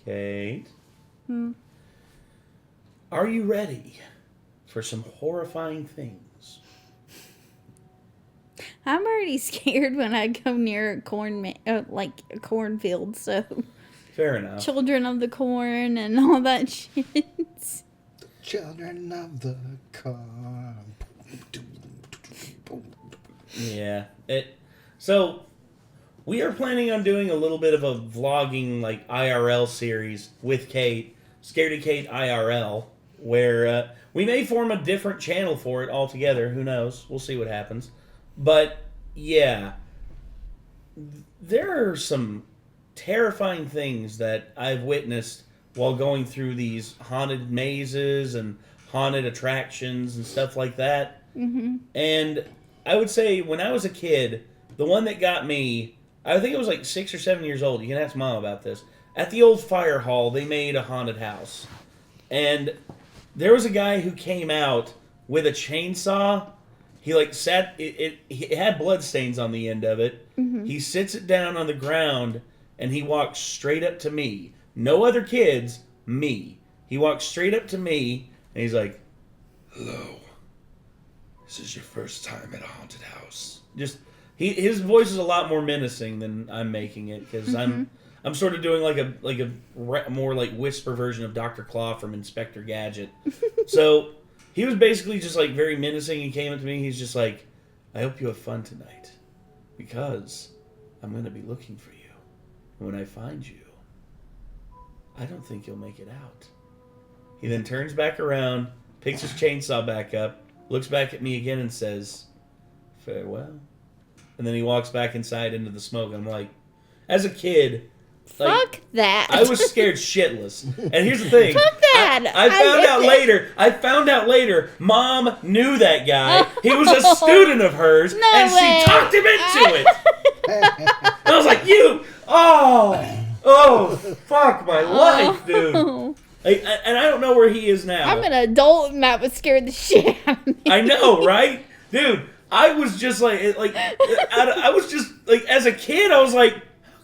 Kate? Are you ready for some horrifying things? I'm already scared when I go near a a cornfield, so... Fair enough. Children of the corn and all that shit. Children of the corn. Yeah. So, we are planning on doing a little bit of a vlogging, like, IRL series with Kate, Scaredy Kate IRL, where we may form a different channel for it altogether. Who knows? We'll see what happens. But, yeah. There are some terrifying things that I've witnessed while going through these haunted mazes and haunted attractions and stuff like that. Mm-hmm. And I would say when I was a kid, the one that got me, I think it was like 6 or 7 years old. You can ask Mom about this. At the old fire hall, they made a haunted house. And there was a guy who came out with a chainsaw. He like sat, it had blood stains on the end of it. Mm-hmm. He sits it down on the ground and he walks straight up to me. No other kids, me. He walks straight up to me and he's like, "Hello. This is your first time at a haunted house." Just his voice is a lot more menacing than I'm making it because I'm sort of doing like a more like whisper version of Dr. Claw from Inspector Gadget. So he was basically just like very menacing. He came up to me. He's just like, "I hope you have fun tonight because I'm going to be looking for you. And when I find you, I don't think you'll make it out." He then turns back around, picks his chainsaw back up, looks back at me again and says, "Farewell." And then he walks back inside into the smoke. I'm like, as a kid, Fuck that. I was scared shitless. And here's the thing. Fuck that. I found out later, Mom knew that guy. He was a student of hers, and way. she talked him into it. And I was like, fuck my life, dude. And I don't know where he is now. I'm an adult and that would scare the shit out of me. I know, right? Dude, I was just like, I was just like, as a kid, I was like,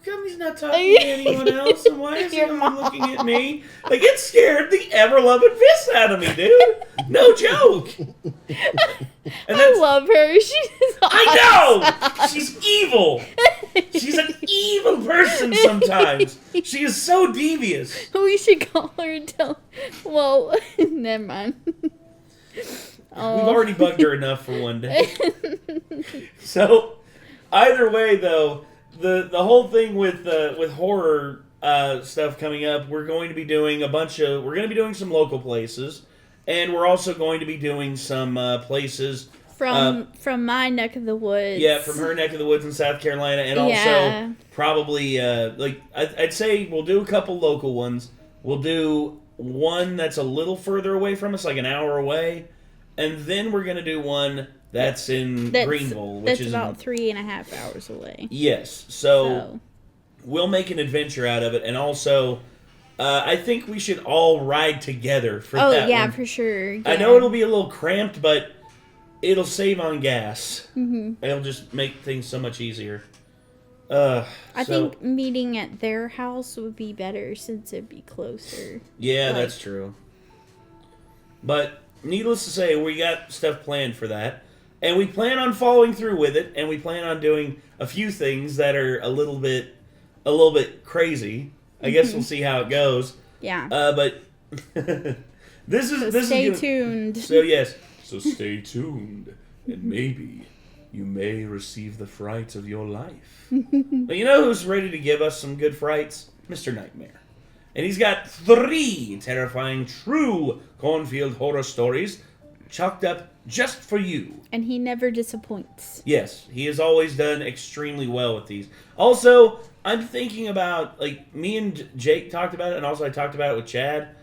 how come he's not talking to anyone else? And why is he only looking at me? Like, it scared the ever-loving piss out of me, dude. No joke. And I love her. She's awesome. I know! She's evil. She's an evil person sometimes. She is so devious. We should call her and tell... Well, never mind. We've already bugged her enough for one day. So, either way, though, the whole thing with horror stuff coming up, we're going to be doing we're going to be doing some local places, and we're also going to be doing some places from my neck of the woods. Yeah, from her neck of the woods in South Carolina, and also probably I'd say we'll do a couple local ones. We'll do one that's a little further away from us, like an hour away, and then we're going to do one that's in Greenville, which is about 3.5 hours away. Yes, so we'll make an adventure out of it, and also I think we should all ride together for that one. Oh, yeah, for sure. Yeah. I know it'll be a little cramped, but it'll save on gas. Mm-hmm. It'll just make things so much easier. I think meeting at their house would be better since it'd be closer. Yeah, that's true. But needless to say, we got stuff planned for that. And we plan on following through with it, and we plan on doing a few things that are a little bit crazy. I guess we'll see how it goes. Yeah. But stay tuned. So yes. So stay tuned, and maybe you may receive the fright of your life. But you know who's ready to give us some good frights? Mr. Nightmare. And he's got 3 terrifying true Cornfield horror stories chalked up just for you. And he never disappoints. Yes, he has always done extremely well with these. Also, I'm thinking about, like, me and Jake talked about it, and also I talked about it with Chad,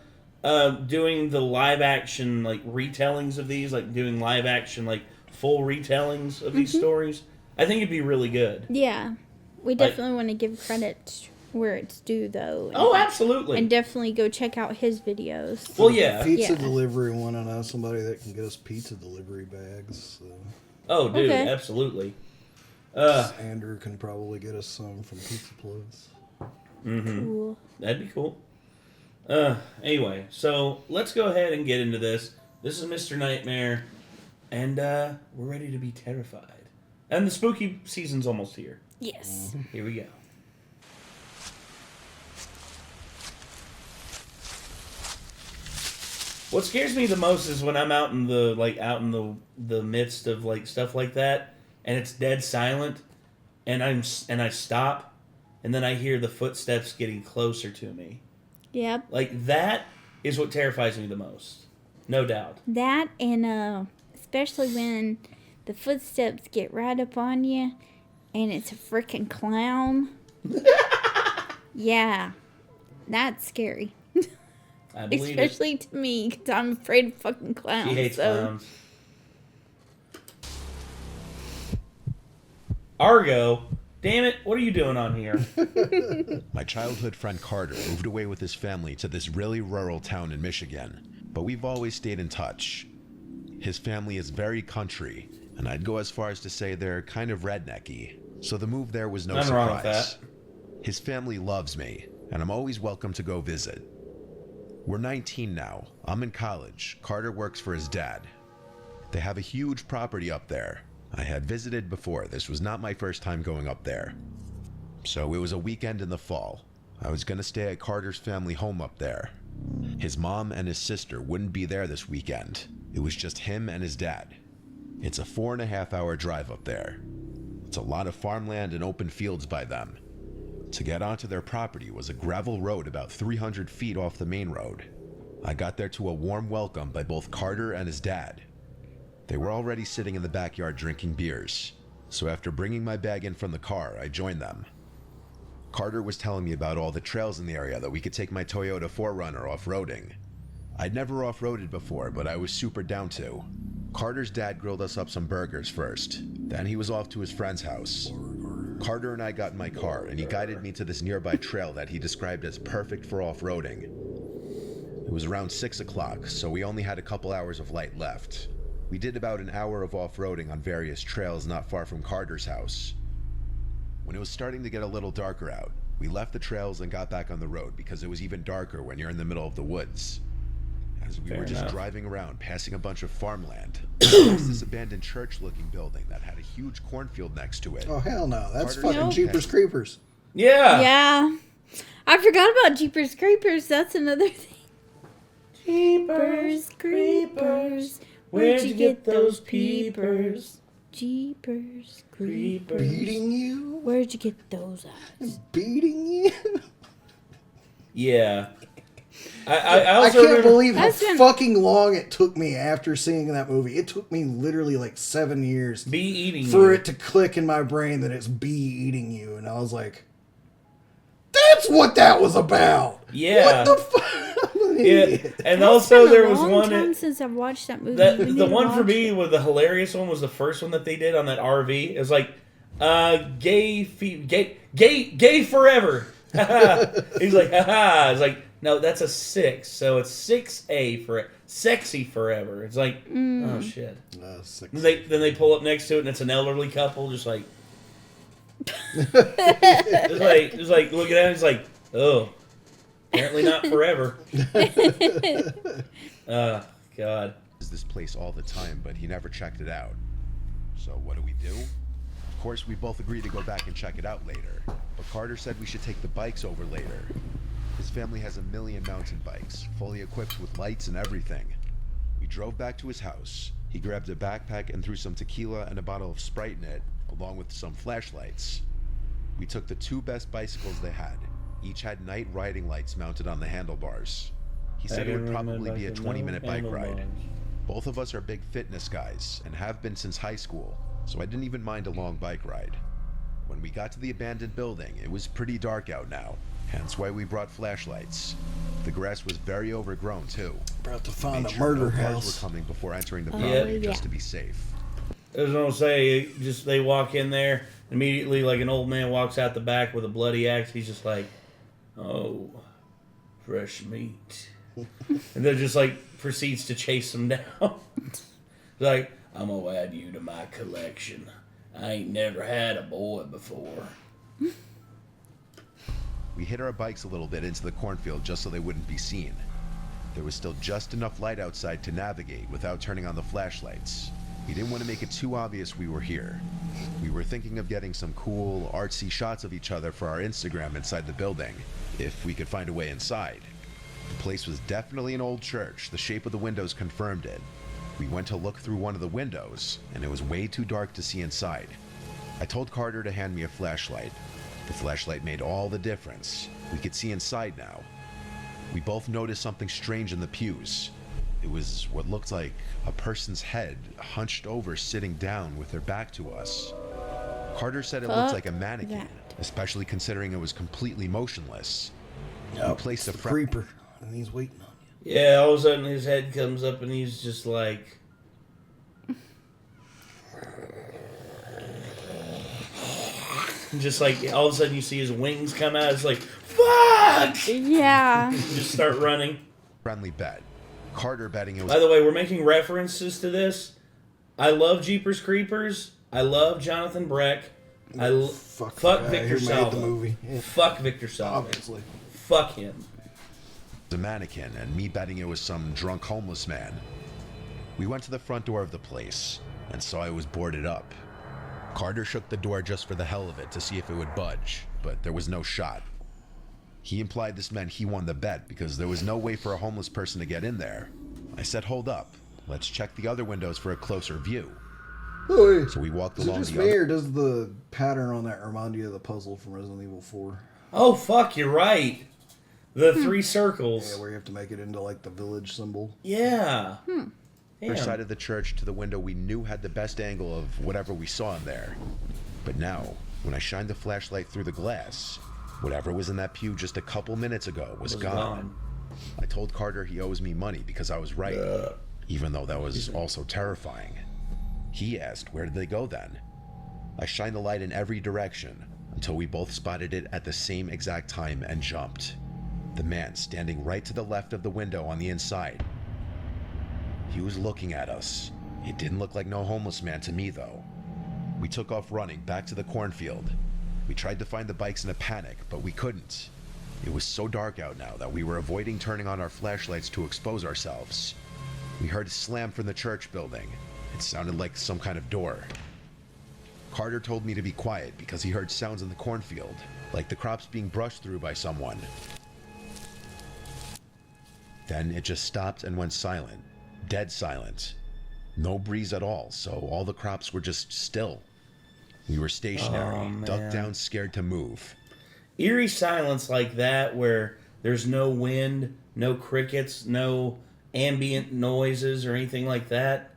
doing the live action, like, retellings of these, like, doing live action, like, full retellings of these stories. I think it'd be really good. Yeah. We definitely want to give credit where it's due, though. Oh, absolutely. And definitely go check out his videos. Well, yeah. Pizza delivery, want to know somebody that can get us pizza delivery bags. So. Oh, dude, absolutely. Andrew can probably get us some from Pizza Plus. Mm-hmm. Cool. That'd be cool. Anyway, so let's go ahead and get into this. This is Mr. Nightmare, and we're ready to be terrified. And the spooky season's almost here. Yes. Here we go. What scares me the most is when I'm out in the midst of like stuff like that, and it's dead silent, and I stop, and then I hear the footsteps getting closer to me. Yep. Like that is what terrifies me the most, no doubt. That and especially when the footsteps get right up on you, and it's a freaking clown. Yeah, that's scary. I believe Especially to me, because I'm afraid of fucking clowns. She hates clowns. Argo, damn it, what are you doing on here? My childhood friend Carter moved away with his family to this really rural town in Michigan, but we've always stayed in touch. His family is very country, and I'd go as far as to say they're kind of rednecky, so the move there was no Nothing wrong with surprise. that. His family loves me, and I'm always welcome to go visit. We're 19 now. I'm in college. Carter works for his dad. They have a huge property up there. I had visited before. This was not my first time going up there. So it was a weekend in the fall. I was going to stay at Carter's family home up there. His mom and his sister wouldn't be there this weekend. It was just him and his dad. It's a 4.5-hour drive up there. It's a lot of farmland and open fields by them. To get onto their property was a gravel road about 300 feet off the main road. I got there to a warm welcome by both Carter and his dad. They were already sitting in the backyard drinking beers, so after bringing my bag in from the car, I joined them. Carter was telling me about all the trails in the area that we could take my Toyota 4Runner off-roading. I'd never off-roaded before, but I was super down to. Carter's dad grilled us up some burgers first, then he was off to his friend's house. Carter and I got in my car, and he guided me to this nearby trail that he described as perfect for off-roading. It was around 6 o'clock, so we only had a couple hours of light left. We did about an hour of off-roading on various trails not far from Carter's house. When it was starting to get a little darker out, we left the trails and got back on the road because it was even darker when you're in the middle of the woods. As we were just driving around, passing a bunch of farmland, there was this abandoned church-looking building that had a huge cornfield next to it. Oh, hell no. That's Carter fucking Nope. Jeepers Creepers. Yeah. Yeah. I forgot about Jeepers Creepers. That's another thing. Jeepers Creepers. Where'd you get those peepers? Jeepers Creepers. Beating you? Where'd you get those eyes? Beating you? Yeah. I I also can't remember, believe how That's been- fucking long it took me after seeing that movie. It took me literally like 7 years bee eating for you. it to click in my brain that it's bee eating you. And I was like, that's what that was about. Yeah. What the fuck? I'm an Yeah, idiot. and It's also been there a was long one. time since I've watched that movie. That, We need the to one for watch me it. was the hilarious one was the first one that they did on that RV. It was like, gay forever. He's like, haha. It's like, no, that's a 6, so it's 6A for sexy forever. It's like, oh shit. Six. Then they pull up next to it and it's an elderly couple, just like, just like looking at it. It's like, oh, apparently not forever. God. This place all the time, but he never checked it out. So what do? Of course, we both agreed to go back and check it out later, but Carter said we should take the bikes over later. His family has 1 million mountain bikes, fully equipped with lights and everything. We drove back to his house. He grabbed a backpack and threw some tequila and a bottle of Sprite in it, along with some flashlights. We took the 2 best bicycles they had. Each had night riding lights mounted on the handlebars. He said it would probably be a 20-minute bike ride. Both of us are big fitness guys and have been since high school, so I didn't even mind a long bike ride. When we got to the abandoned building, it was pretty dark out now, hence why we brought flashlights. The grass was very overgrown too. About to find Made a sure murder no cars house. were coming before entering the Oh, property yeah. just to be safe. I was gonna say, just they walk in there immediately, like an old man walks out the back with a bloody axe. He's just like, "Oh, fresh meat," and then just like proceeds to chase them down. Like, I'm gonna add you to my collection. I ain't never had a boy before. we hid our bikes a little bit into the cornfield just so they wouldn't be seen. There was still just enough light outside to navigate without turning on the flashlights. We didn't want to make it too obvious we were here. We were thinking of getting some cool, artsy shots of each other for our Instagram inside the building, if we could find a way inside. The place was definitely an old church. The shape of the windows confirmed it. We went to look through one of the windows, and it was way too dark to see inside. I told Carter to hand me a flashlight. The flashlight made all the difference. We could see inside now. We both noticed something strange in the pews. It was what looked like a person's head hunched over, sitting down with their back to us. Carter said it looked like a mannequin, especially considering it was completely motionless. No, we placed a creeper, and he's waiting on you. Yeah, all of a sudden his head comes up and he's just like... Just like, all of a sudden you see his wings come out. It's like, fuck! Yeah. Just start running. Friendly bet. Carter betting it was... By the way, we're making references to this. I love Jeepers Creepers. I love Jonathan Breck. Fuck Victor Salva. The movie. Yeah. Fuck Victor Salva. Obviously. Fuck him. The mannequin, and me betting it was some drunk homeless man. We went to the front door of the place and saw it was boarded up. Carter shook the door just for the hell of it to see if it would budge, but there was no shot. He implied this meant he won the bet because there was no way for a homeless person to get in there. I said, hold up, let's check the other windows for a closer view. Oh, so we walked is along it just the me, other... or does the pattern on that remind you of the puzzle from Resident Evil 4? Oh, fuck, you're right. The three circles. Yeah, where you have to make it into, like, the village symbol. Yeah. Other side of the church to the window we knew had the best angle of whatever we saw in there. But now, when I shined the flashlight through the glass, whatever was in that pew just a couple minutes ago was gone. I told Carter he owes me money because I was right, even though that was also terrifying. He asked, where did they go then? I shined the light in every direction until we both spotted it at the same exact time and jumped. The man standing right to the left of the window on the inside. He was looking at us. It didn't look like no homeless man to me, though. We took off running back to the cornfield. We tried to find the bikes in a panic, but we couldn't. It was so dark out now that we were avoiding turning on our flashlights to expose ourselves. We heard a slam from the church building. It sounded like some kind of door. Carter told me to be quiet because he heard sounds in the cornfield, like the crops being brushed through by someone. Then it just stopped and went silent. Dead silent. No breeze at all, so all the crops were just still. We were stationary, ducked down, scared to move. Eerie silence like that where there's no wind, no crickets, no ambient noises or anything like that.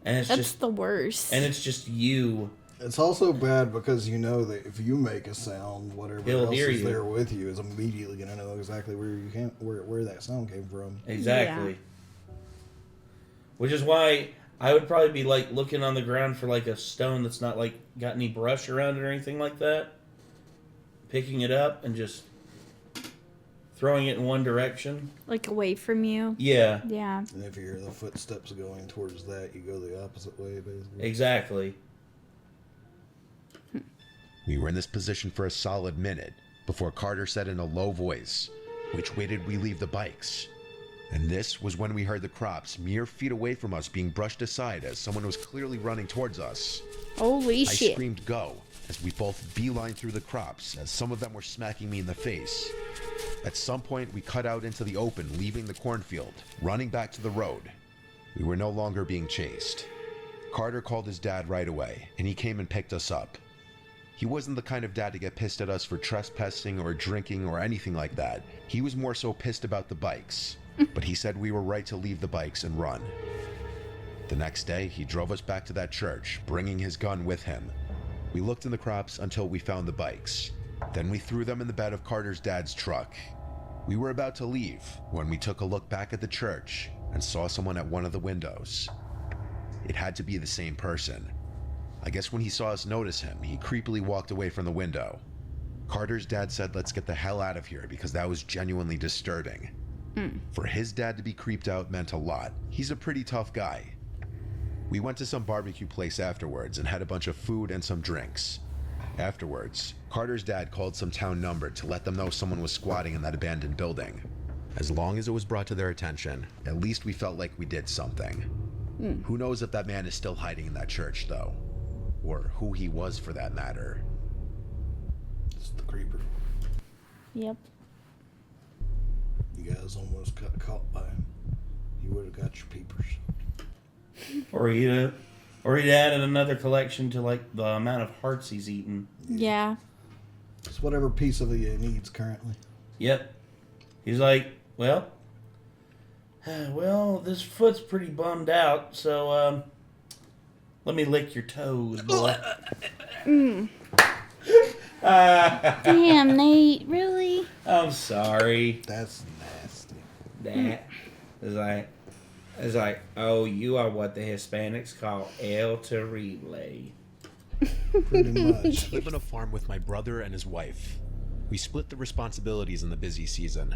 And it's That's the worst. And it's just you. It's also bad because you know that if you make a sound, whatever else is there with you is immediately going to know exactly where that sound came from. Exactly. Yeah. Which is why I would probably be like looking on the ground for like a stone that's not like got any brush around it or anything like that. Picking it up and just throwing it in one direction. Like away from you? Yeah. Yeah. And if you hear the footsteps going towards that, you go the opposite way, basically. Exactly. We were in this position for a solid minute before Carter said in a low voice, "Which way did we leave the bikes?" And this was when we heard the crops mere feet away from us being brushed aside as someone was clearly running towards us. Holy shit. I screamed go as we both beelined through the crops as some of them were smacking me in the face. At some point we cut out into the open, leaving the cornfield, running back to the road. We were no longer being chased. Carter called his dad right away and he came and picked us up. He wasn't the kind of dad to get pissed at us for trespassing or drinking or anything like that. He was more so pissed about the bikes. But he said we were right to leave the bikes and run. The next day, he drove us back to that church, bringing his gun with him. We looked in the crops until we found the bikes. Then we threw them in the bed of Carter's dad's truck. We were about to leave when we took a look back at the church and saw someone at one of the windows. It had to be the same person. I guess when he saw us notice him, he creepily walked away from the window. Carter's dad said, "Let's get the hell out of here," because that was genuinely disturbing. For his dad to be creeped out meant a lot. He's a pretty tough guy. We went to some barbecue place afterwards and had a bunch of food and some drinks. Afterwards, Carter's dad called some town number to let them know someone was squatting in that abandoned building. As long as it was brought to their attention, at least we felt like we did something. Who knows if that man is still hiding in that church, though? Or who he was, for that matter. It's the creeper. Yep. You guys almost got caught by him. You would have got your peepers. Or he'd added another collection to like the amount of hearts he's eaten. Yeah. It's whatever piece of it he needs currently. Yep. He's like, well, this foot's pretty bummed out, so let me lick your toes, boy. Damn, Nate, really? I'm sorry. That's nasty. That is like, oh, you are what the Hispanics call El Terrible. Pretty much. I live on a farm with my brother and his wife. We split the responsibilities in the busy season.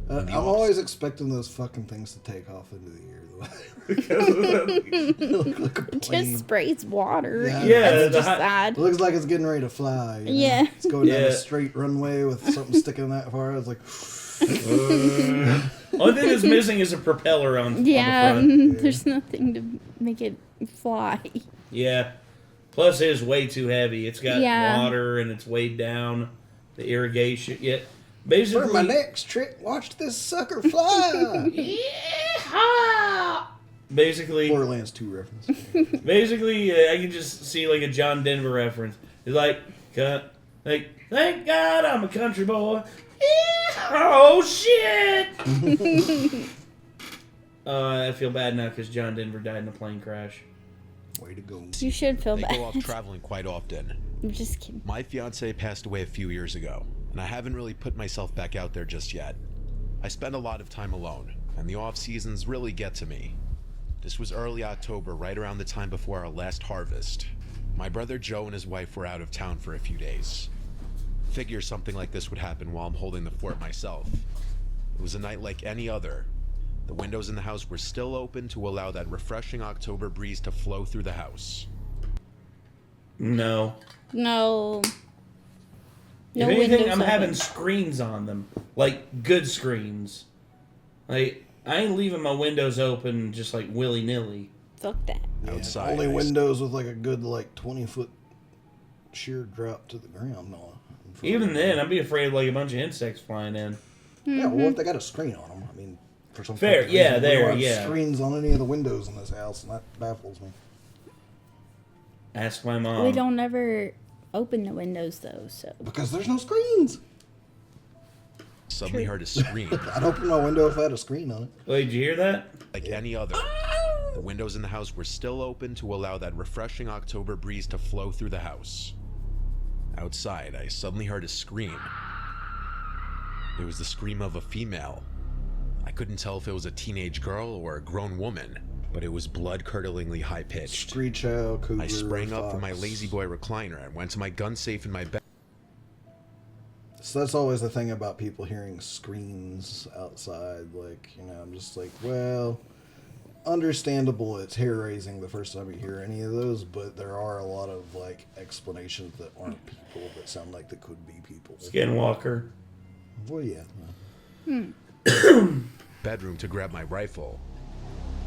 I'm always expecting those fucking things to take off into the air. They look like a plane. Just sprays water. Yeah, That's just sad. It looks like it's getting ready to fly. You know? Yeah. It's going down a straight runway with something sticking that far. It's like... Only thing that's missing is a propeller on the front. There's nothing to make it fly. Yeah. Plus, it is way too heavy. It's got Yeah. water and it's weighed down. The irrigation. Yeah. Basically, For my next trick, watch this sucker fly. Yeehaw! Basically, Borderlands 2 reference. basically, I can just see like a John Denver reference. It's like, thank God I'm a country boy. Oh shit! I feel bad now because John Denver died in a plane crash. Way to go. You should feel They bad. go off traveling quite often. I'm just kidding. My fiance passed away a few years ago, and I haven't really put myself back out there just yet. I spend a lot of time alone, and the off seasons really get to me. This was early October, right around the time before our last harvest. My brother Joe and his wife were out of town for a few days. Figure something like this would happen while I'm holding the fort myself. It was a night like any other. The windows in the house were still open to allow that refreshing October breeze to flow through the house. No. No. If anything, windows I'm open. having screens on them. Like, good screens. Like, I ain't leaving my windows open just like willy-nilly. Fuck that. Yeah, Outside, only I- windows with like a good 20-foot sheer drop to the ground. No. Even then, I'd be afraid of like a bunch of insects flying in. Yeah, well, if they got a screen on them, I mean, for some Fair, fucking yeah, reason, we there, don't have yeah. screens on any of the windows in this house, and that baffles me. Ask my mom. We don't ever open the windows though, so. Because there's no screens. Suddenly heard a scream, I'd open my window if I had a screen on it. Wait, did you hear that? like any other. The windows in the house were still open to allow that refreshing October breeze to flow through the house. Outside, I suddenly heard a scream. It was the scream of a female. I couldn't tell if it was a teenage girl or a grown woman, but it was blood-curdlingly high-pitched. Screech owl, cougar, I sprang up fox. from my lazy boy recliner and went to my gun safe in my bed. So that's always the thing about people hearing screams outside. I'm just like, well, understandable. It's hair-raising the first time you hear any of those, but there are a lot of explanations that aren't people that sound like they could be people. Skinwalker. Well, yeah. Bedroom to grab my rifle.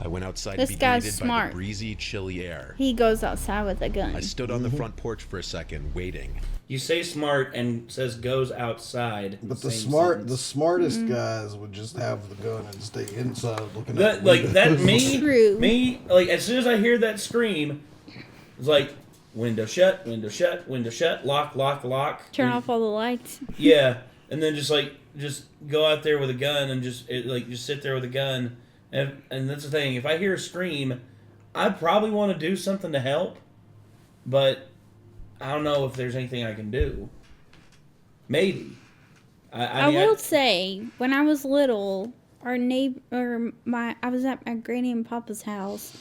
I went outside This to be guy's greeted smart. by the breezy, chilly air. He goes outside with a gun. I stood on the front porch for a second, waiting. You say smart and says goes outside. But the Same smartest Mm-hmm. guys would just have the gun and stay inside looking That, at like that True. me like as soon as I hear that scream, it's like window shut, lock. Turn off all the lights. Yeah, and then just go out there with a gun and just sit there with a gun, and that's the thing. If I hear a scream, I probably want to do something to help, but I don't know if there's anything I can do. Maybe. I will say, when I was little, I was at my granny and papa's house,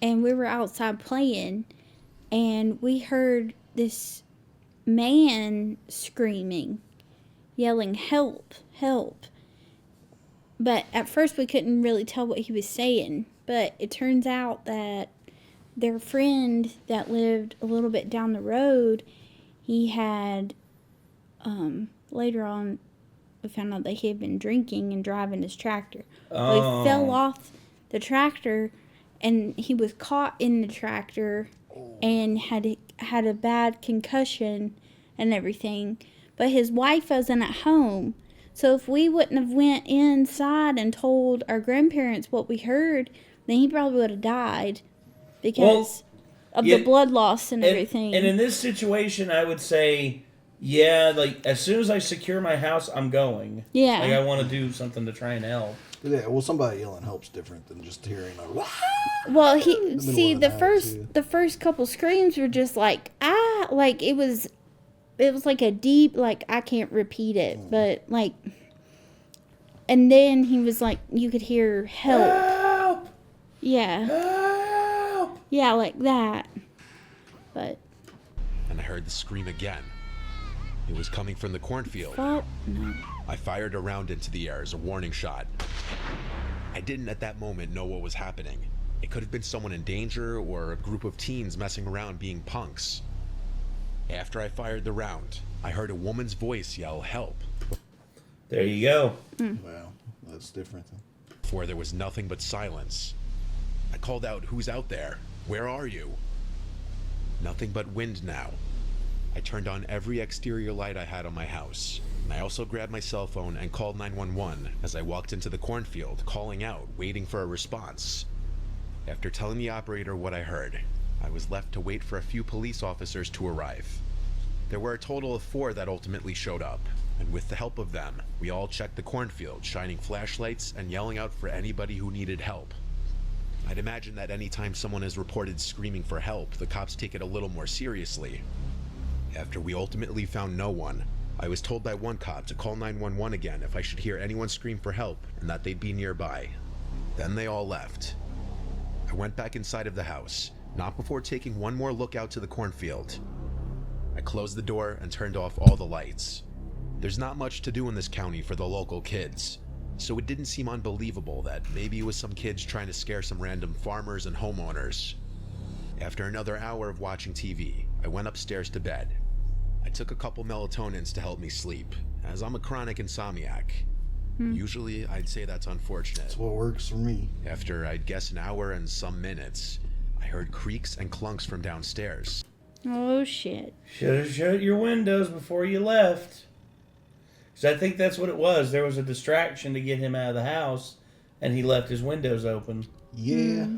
and we were outside playing, and we heard this man screaming, yelling, "Help, help." But at first we couldn't really tell what he was saying, but it turns out that their friend that lived a little bit down the road, he had, later on, we found out that he had been drinking and driving his tractor. Oh. He fell off the tractor, and he was caught in the tractor and had a bad concussion and everything. But his wife wasn't at home. So if we wouldn't have went inside and told our grandparents what we heard, then he probably would have died because of the blood loss and everything. And in this situation, I would say, yeah, like, as soon as I secure my house, I'm going. Yeah. Like, I want to do something to try and help. Yeah, well, somebody yelling help's different than just hearing a wah. Well, the first couple screams were just like, ah, like it was like a deep, like, I can't repeat it, but like, and then he was like, you could hear help. Yeah. Help! Yeah, like that. But. And I heard the scream again. It was coming from the cornfield. Fuck no. I fired a round into the air as a warning shot. I didn't at that moment know what was happening. It could have been someone in danger or a group of teens messing around being punks. After I fired the round, I heard a woman's voice yell, "Help." There you go. Wow, that's different. Before there was nothing but silence. I called out, "Who's out there? Where are you?" Nothing but wind now. I turned on every exterior light I had on my house. And I also grabbed my cell phone and called 911 as I walked into the cornfield, calling out, waiting for a response. After telling the operator what I heard, I was left to wait for a few police officers to arrive. There were a total of 4 that ultimately showed up, and with the help of them, we all checked the cornfield, shining flashlights and yelling out for anybody who needed help. I'd imagine that anytime someone is reported screaming for help, the cops take it a little more seriously. After we ultimately found no one, I was told by one cop to call 911 again if I should hear anyone scream for help and that they'd be nearby. Then they all left. I went back inside of the house, not before taking one more look out to the cornfield. I closed the door and turned off all the lights. There's not much to do in this county for the local kids, so it didn't seem unbelievable that maybe it was some kids trying to scare some random farmers and homeowners. After another hour of watching TV, I went upstairs to bed. I took a couple melatonins to help me sleep, as I'm a chronic insomniac. Usually, I'd say that's unfortunate. That's what works for me. After, I'd guess, an hour and some minutes, I heard creaks and clunks from downstairs. Oh, shit. Should have shut your windows before you left. Because I think that's what it was. There was a distraction to get him out of the house, and he left his windows open. Yeah.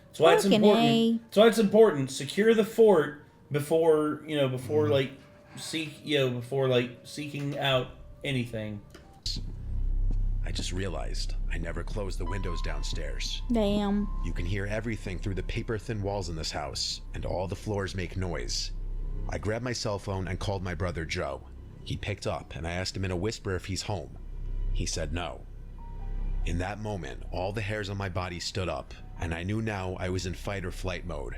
That's why it's important. That's why it's important. Secure the fort before seeking out anything. I just realized I never closed the windows downstairs. Damn. You can hear everything through the paper-thin walls in this house, and all the floors make noise. I grabbed my cell phone and called my brother Joe. He picked up, and I asked him in a whisper if he's home. He said no. In that moment, all the hairs on my body stood up, and I knew now I was in fight or flight mode.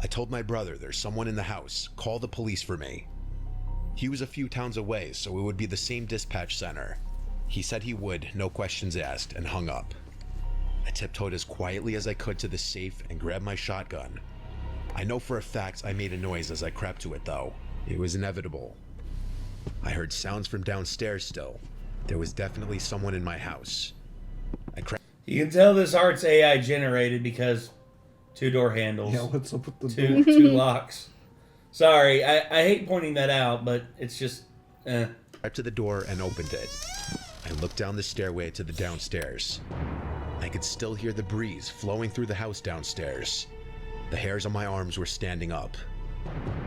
I told my brother there's someone in the house, call the police for me. He was a few towns away, so it would be the same dispatch center. He said he would, no questions asked, and hung up. I tiptoed as quietly as I could to the safe and grabbed my shotgun. I know for a fact I made a noise as I crept to it though. It was inevitable. I heard sounds from downstairs still. There was definitely someone in my house. You can tell this art's AI generated because 2 door handles. Yeah, what's up with the two locks. Sorry, I hate pointing that out, but it's just... I crept to the door and opened it. I looked down the stairway to the downstairs. I could still hear the breeze flowing through the house downstairs. The hairs on my arms were standing up.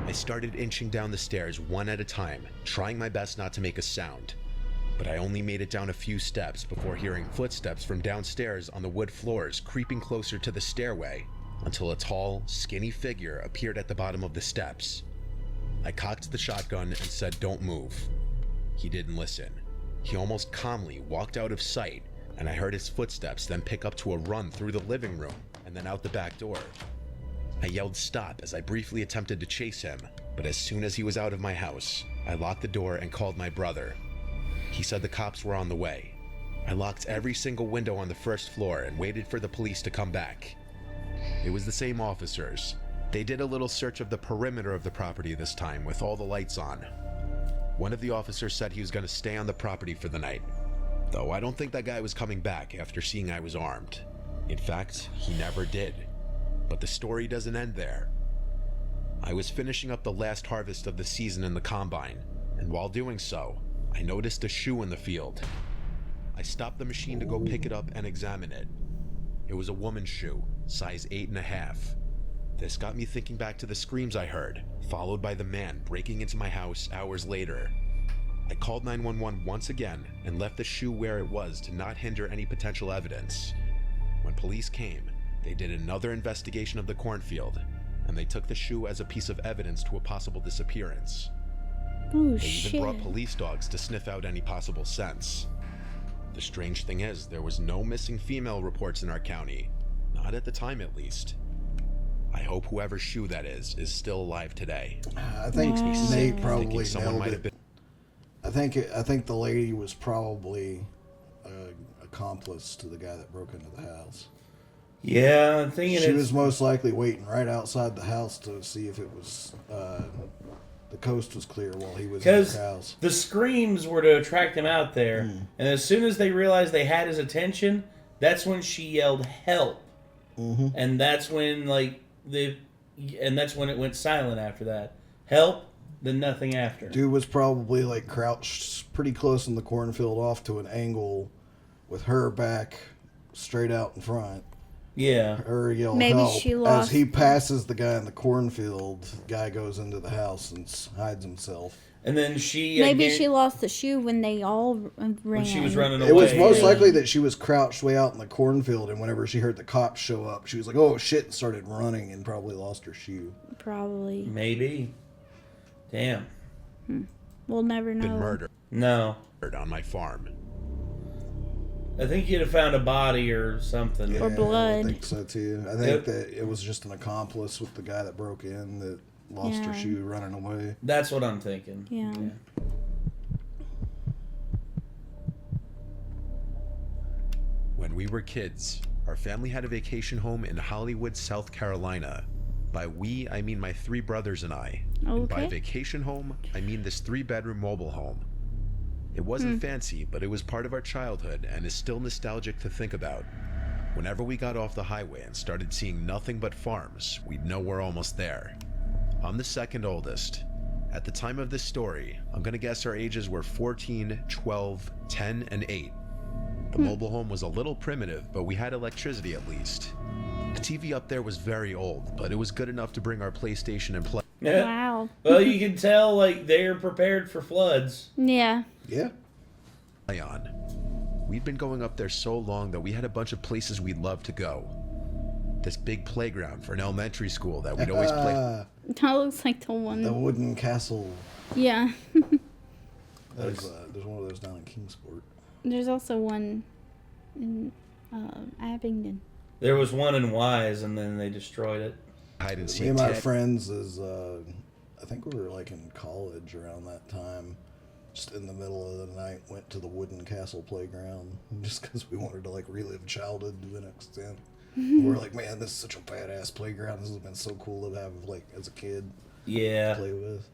I started inching down the stairs one at a time, trying my best not to make a sound. But I only made it down a few steps before hearing footsteps from downstairs on the wood floors creeping closer to the stairway, until a tall, skinny figure appeared at the bottom of the steps. I cocked the shotgun and said, "Don't move." He didn't listen. He almost calmly walked out of sight, and I heard his footsteps then pick up to a run through the living room and then out the back door. I yelled stop as I briefly attempted to chase him, but as soon as he was out of my house, I locked the door and called my brother. He said the cops were on the way. I locked every single window on the first floor and waited for the police to come back. It was the same officers, They did a little search of the perimeter of the property this time with all the lights on. One of the officers said he was going to stay on the property for the night, though I don't think that guy was coming back after seeing I was armed. In fact, he never did. But the story doesn't end there. I was finishing up the last harvest of the season in the combine, and while doing so, I noticed a shoe in the field. I stopped the machine to go pick it up and examine it. It was a woman's shoe, size 8.5. This got me thinking back to the screams I heard, followed by the man breaking into my house hours later. I called 911 once again and left the shoe where it was to not hinder any potential evidence. When police came, they did another investigation of the cornfield, and they took the shoe as a piece of evidence to a possible disappearance. Oh, They shit. even brought police dogs to sniff out any possible scents. The strange thing is, there was no missing female reports in our county. Not at the time, at least. I hope whoever's shoe that is still alive today. I think Wow. Nate Thinking probably someone nailed might have it. been. I think the lady was probably accomplice to the guy that broke into the house. Yeah, I'm thinking She was most likely waiting right outside the house to see if it was the coast was clear while he was in because the house. the screams were to attract him out there, and as soon as they realized they had his attention, that's when she yelled "help," and that's when that's when it went silent after that. Help, then nothing after. Dude was probably like crouched pretty close in the cornfield off to an angle with her back straight out in front. Yeah. Her yell Maybe help. she lost- As he passes the guy in the cornfield, the guy goes into the house and hides himself. And then she Maybe she lost the shoe when they all ran. when she was running away. It was most likely that she was crouched way out in the cornfield, and whenever she heard the cops show up, she was like, "Oh shit!" and started running, and probably lost her shoe. Probably. Maybe. Damn. We'll never know. Been murdered No. on my farm. I think you'd have found a body or something. Or blood. I think so too. I think that it was just an accomplice with the guy that broke in that lost her Yeah. shoe running away. That's what I'm thinking. Yeah. When we were kids, our family had a vacation home in Hollywood, South Carolina. By we, I mean my 3 brothers and I. And by Okay. vacation home, I mean this 3-bedroom mobile home. It wasn't fancy, but it was part of our childhood and is still nostalgic to think about. Whenever we got off the highway and started seeing nothing but farms, we'd know we're almost there. I'm the second oldest. At the time of this story, I'm gonna guess our ages were 14, 12, 10, and 8. The mobile home was a little primitive, but we had electricity at least. The TV up there was very old, but it was good enough to bring our PlayStation and play Wow. Well, you can tell they're prepared for floods. Yeah. Yeah. on. We'd been going up there so long that we had a bunch of places we'd love to go. This big playground for an elementary school that we'd always play. That looks like the one. The wooden castle. Yeah. There's one of those down in Kingsport. There's also one in Abingdon. There was one in Wise, and then they destroyed it. Hide and Me seek and my tag. friends I think we were like in college around that time. Just in the middle of the night, went to the wooden castle playground just because we wanted to like relive childhood to an extent. We were like, man, this is such a badass playground. This has been so cool to have like as a kid Yeah. play with.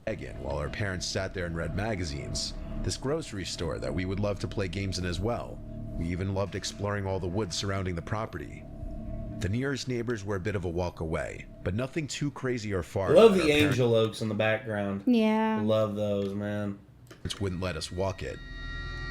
Again, while our parents sat there and read magazines. This grocery store that we would love to play games in as well. We even loved exploring all the woods surrounding the property. The nearest neighbors were a bit of a walk away, but nothing too crazy or far. I love that the our angel oaks in the background. Yeah. Love those, man. parents wouldn't let us walk it.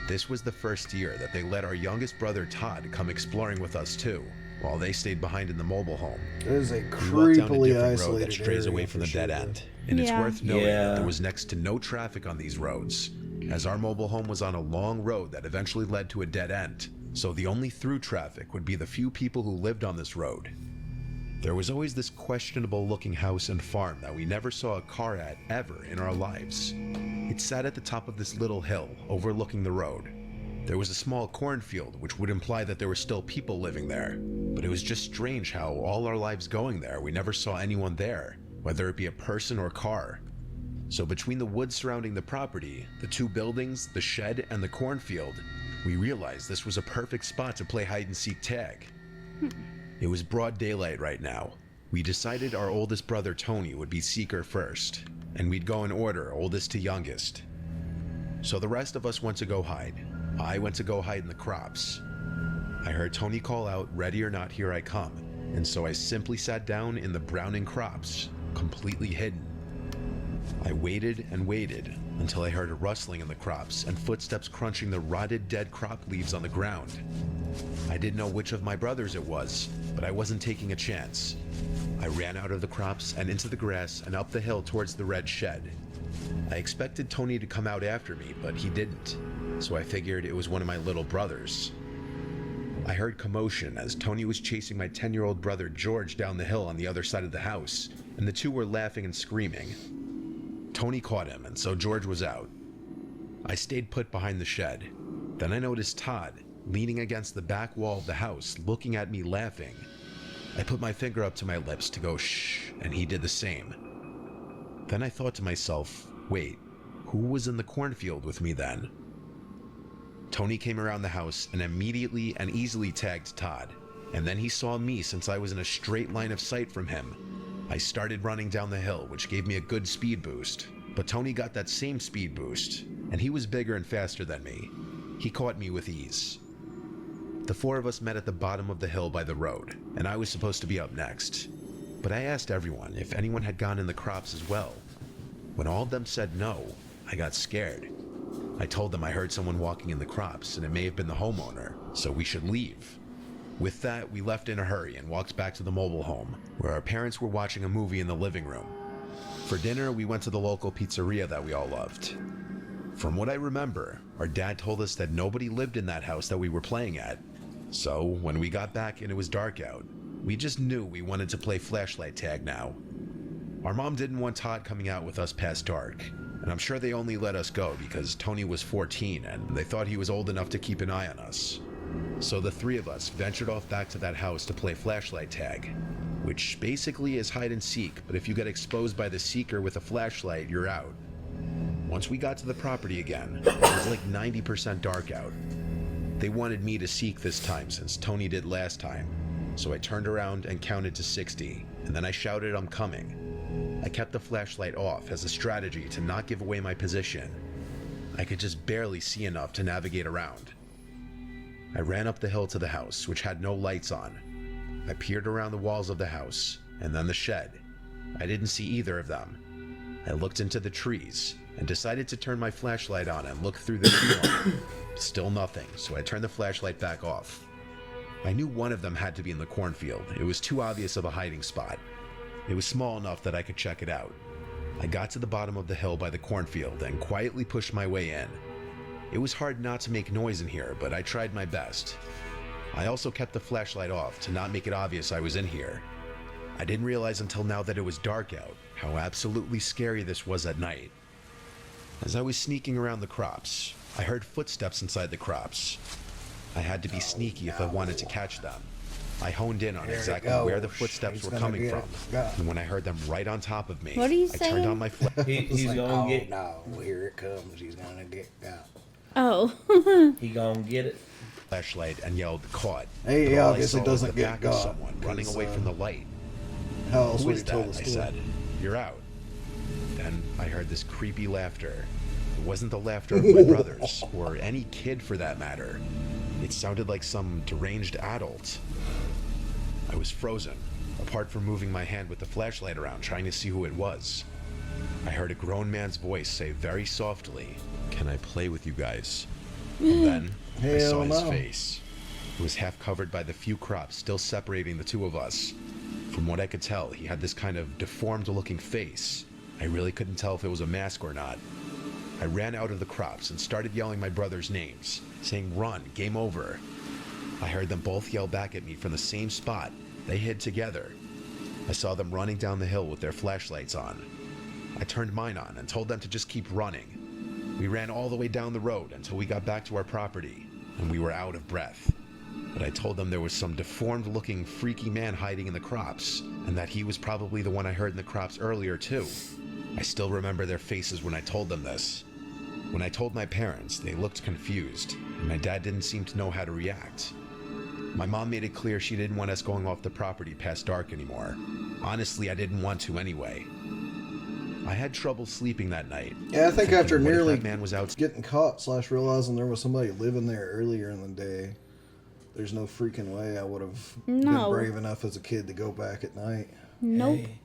This was the first year that they let our youngest brother Todd come exploring with us too, while they stayed behind in the mobile home. It is a We walked down a creepily different road isolated that strays area away from for the dead sure. end, and it's Yeah. worth noting Yeah. that there was next to no traffic on these roads, as our mobile home was on a long road that eventually led to a dead end, so the only through traffic would be the few people who lived on this road. There was always this questionable looking house and farm that we never saw a car at ever in our lives. It sat at the top of this little hill overlooking the road. There was a small cornfield, which would imply that there were still people living there, but it was just strange how all our lives going there we never saw anyone there, whether it be a person or car. So between the woods surrounding the property, the 2 buildings, the shed, and the cornfield, we realized this was a perfect spot to play hide and seek tag. It was broad daylight right now. We decided our oldest brother Tony would be Seeker first, and we'd go in order, oldest to youngest. So the rest of us went to go hide. I went to go hide in the crops. I heard Tony call out, "Ready or not, here I come," and so I simply sat down in the browning crops, completely hidden. I waited and waited until I heard a rustling in the crops and footsteps crunching the rotted dead crop leaves on the ground. I didn't know which of my brothers it was, but I wasn't taking a chance. I ran out of the crops and into the grass and up the hill towards the red shed. I expected Tony to come out after me, but he didn't, so I figured it was one of my little brothers. I heard commotion as Tony was chasing my 10-year-old brother George down the hill on the other side of the house, and the two were laughing and screaming. Tony caught him, and so George was out. I stayed put behind the shed. Then I noticed Todd, leaning against the back wall of the house, looking at me laughing. I put my finger up to my lips to go shh, and he did the same. Then I thought to myself, wait, who was in the cornfield with me then? Tony came around the house and immediately and easily tagged Todd, and then he saw me since I was in a straight line of sight from him. I started running down the hill, which gave me a good speed boost, but Tony got that same speed boost, and he was bigger and faster than me. He caught me with ease. The four of us met at the bottom of the hill by the road, and I was supposed to be up next. But I asked everyone if anyone had gone in the crops as well. When all of them said no, I got scared. I told them I heard someone walking in the crops, and it may have been the homeowner, so we should leave. With that, we left in a hurry and walked back to the mobile home, where our parents were watching a movie in the living room. For dinner, we went to the local pizzeria that we all loved. From what I remember, our dad told us that nobody lived in that house that we were playing at. So, when we got back and it was dark out, we just knew we wanted to play flashlight tag now. Our mom didn't want Todd coming out with us past dark, and I'm sure they only let us go because Tony was 14 and they thought he was old enough to keep an eye on us. So the three of us ventured off back to that house to play flashlight tag, which basically is hide and seek, but if you get exposed by the seeker with a flashlight, you're out. Once we got to the property again, it was like 90% dark out. They wanted me to seek this time since Tony did last time, so I turned around and counted to 60, and then I shouted, "I'm coming." I kept the flashlight off as a strategy to not give away my position. I could just barely see enough to navigate around. I ran up the hill to the house, which had no lights on. I peered around the walls of the house, and then the shed. I didn't see either of them. I looked into the trees, and decided to turn my flashlight on and look through the tree line. Still nothing, so I turned the flashlight back off. I knew one of them had to be in the cornfield. It was too obvious of a hiding spot. It was small enough that I could check it out. I got to the bottom of the hill by the cornfield and quietly pushed my way in. It was hard not to make noise in here, but I tried my best. I also kept the flashlight off to not make it obvious I was in here. I didn't realize until now that it was dark out how absolutely scary this was at night. As I was sneaking around the crops, I heard footsteps inside the crops. I had to be sneaky if I wanted to catch them. I honed in on exactly where the footsteps were coming from, and when I heard them right on top of me, What are you I saying? turned on my flashlight. He's like, gonna get. no, here it comes. He's gonna get got. Oh. He gonna get it. Flashlight and yelled, "Caught!" Hey, But he all I obviously saw was doesn't the get back of got, someone running 'cause, away from the light. How else "Who would is he tell that?" the I story? said. "You're out." Then I heard this creepy laughter. It wasn't the laughter of my brothers, or any kid for that matter. It sounded like some deranged adult. I was frozen, apart from moving my hand with the flashlight around, trying to see who it was. I heard a grown man's voice say very softly, "Can I play with you guys?" And then I saw Hell his no. face. It was half covered by the few crops still separating the two of us. From what I could tell, he had this kind of deformed-looking face. I really couldn't tell if it was a mask or not. I ran out of the crops and started yelling my brothers' names, saying, "Run, game over." I heard them both yell back at me from the same spot. They hid together. I saw them running down the hill with their flashlights on. I turned mine on and told them to just keep running. We ran all the way down the road until we got back to our property, and we were out of breath. But I told them there was some deformed-looking, freaky man hiding in the crops, and that he was probably the one I heard in the crops earlier, too. I still remember their faces when I told them this. When I told my parents, they looked confused, and my dad didn't seem to know how to react. My mom made it clear she didn't want us going off the property past dark anymore. Honestly, I didn't want to anyway. I had trouble sleeping that night. Yeah, I think thinking, after what if nearly that man was out getting caught / realizing there was somebody living there earlier in the day, there's no freaking way I would have been brave enough as a kid to go back at night. Nope. Hey,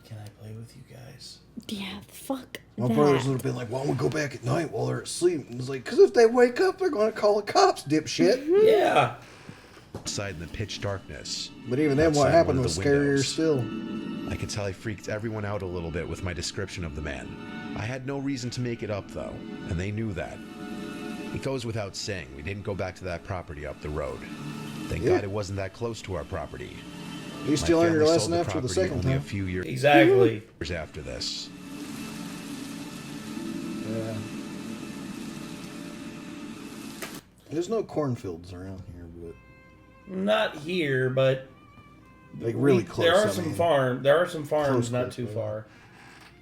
can I play with you guys? Yeah, fuck My that. brothers would have been like, why don't we go back at night while they're asleep? And it's like, because if they wake up, they're going to call the cops, dipshit. Yeah. outside in the pitch darkness. But even then, what happened was scarier still. I could tell I freaked everyone out a little bit with my description of the man. I had no reason to make it up, though, and they knew that. It goes without saying, we didn't go back to that property up the road. Thank God it wasn't that close to our property. You still learned your lesson after the second time. A few years after this. Yeah. There's no cornfields around here, but not here, but like really close. There are some farms. There are some farms not too far.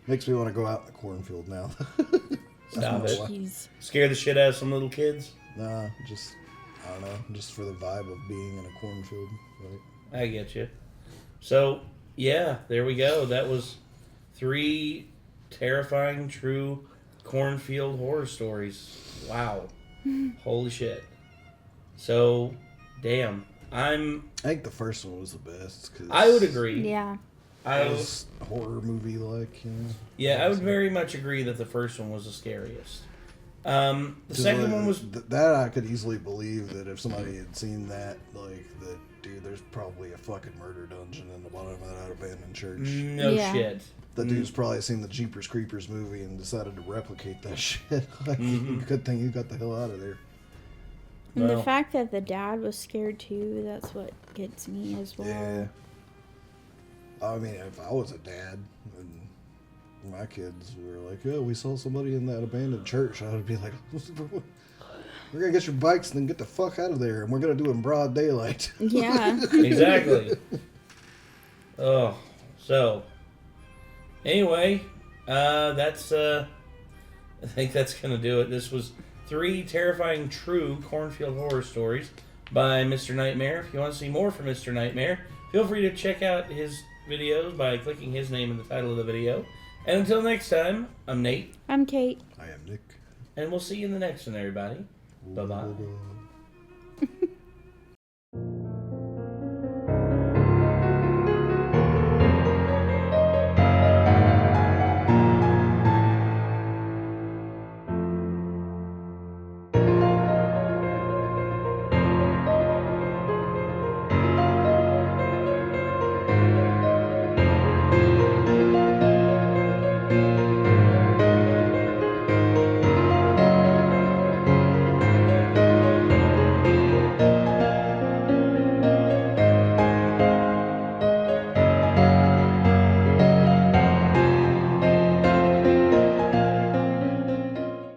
Makes me want to go out in the cornfield now. Stop it! Scare the shit out of some little kids. Nah, just I don't know, just for the vibe of being in a cornfield. Right? I get you. So yeah, there we go. That was 3 terrifying true cornfield horror stories. Wow. Holy shit. So, damn. I think the first one was the best. Cause I would agree. Yeah. It was horror movie like, you know. Yeah, I would very much agree that the first one was the scariest. The second one was... That I could easily believe that if somebody had seen that, like, that, dude, there's probably a fucking murder dungeon in the bottom of that abandoned church. No shit. That dude's probably seen the Jeepers Creepers movie and decided to replicate that shit. Like, good thing you got the hell out of there. And the fact that the dad was scared too, that's what gets me as well. Yeah. I mean, if I was a dad and my kids were like, yeah, we saw somebody in that abandoned church, I would be like, we're going to get your bikes and then get the fuck out of there, and we're going to do it in broad daylight. Yeah. Exactly. Oh, so... Anyway, that's, I think that's going to do it. This was 3 terrifying true cornfield horror stories by Mr. Nightmare. If you want to see more from Mr. Nightmare, feel free to check out his videos by clicking his name in the title of the video. And until next time, I'm Nate. I'm Kate. I am Nick. And we'll see you in the next one, everybody. Bye-bye.